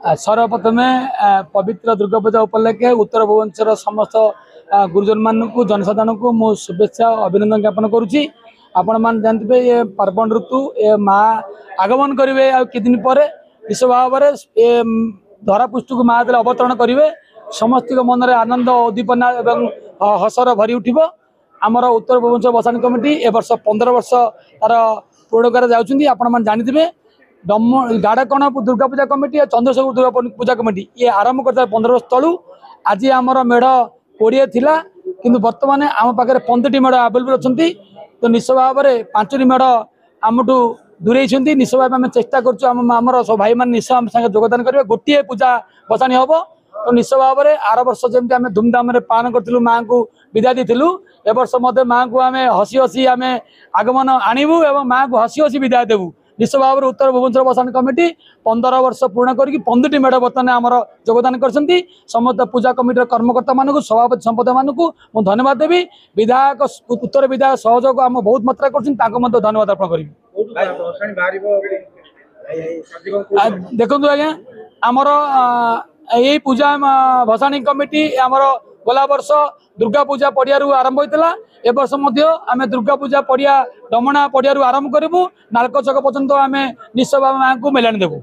सर्वप्रथमे पवित्र दुर्गा पूजा उपलक्षे उत्तर भुवनेश्वर समस्त गुरुजन मान को जनसाधारण को मो शुभेच्छा अभिनंदन ज्ञापन करुच्ची। आपण मान जानते ये पार्वण ऋतु ये माँ आगमन करेंगे आ किदिन पर विश्व भाव धरा पृष्ठ को माँ दे अवतरण करेंगे। समस्त मन में आनंद उद्दीपना एवं हसर भरी उठिब। आमर उत्तर भुवनेश्वर भसाणी कमिटी ए वर्ष 15 वर्ष तार पूर्ण कर जाउछन्ती। आपण मान जानिथिबे गाड़कण दुर्गा पूजा कमिटी और चंद्रशेखर दुर्गा पूजा कमिटी ये आरंभ करता 15 वर्ष तलू। आज आमर मेढ़ 20 थिला किंतु वर्तमान आम पाखे 15टी मेढ़ आवेलेबल अच्छी। तो निश्चय भाव में 5टी मेढ़ आमठू दूरे निश्चय भाव में चेष्टा करमर सब भाई मैंने निश्चय आम संगे योगदान करेंगे। गोटे पूजा भसाणी हम तो निश्चय भाव में आर वर्ष जमी आम धूमधाम पालन करूँ माँ को विदाय देलु। ए वर्ष माँ को आम हसी हसी आम आगमन आणबू और माँ को हसी हसी विदाय देवु। निश्चय भाव में उत्तर भुवनेश्वर भसाणी कमिटी 15 वर्ष पूर्ण करके 15टी मेढ़ बर्तमान आमर योगदान करछन्ती। समस्त पूजा कमिटी कर्मकर्ता मानक सभापति संपादक मानक मु धन्यवाद देवी। विधायक उत्तर विधायक सहयोग आम बहुत मात्रा कर धन्यवाद अर्पण करी। देखु आज्ञा आमर यही पूजा भसाणी कमिटी आमर गला वर्ष दुर्गा पूजा पड़िया आरंभ होता। ए वर्ष आम दुर्गा पूजा पड़िया डमणा पड़िया आरंभ करूँ। नालक छक पर्यंत आम निश्चय भाव माँ को मेलाणी देवु।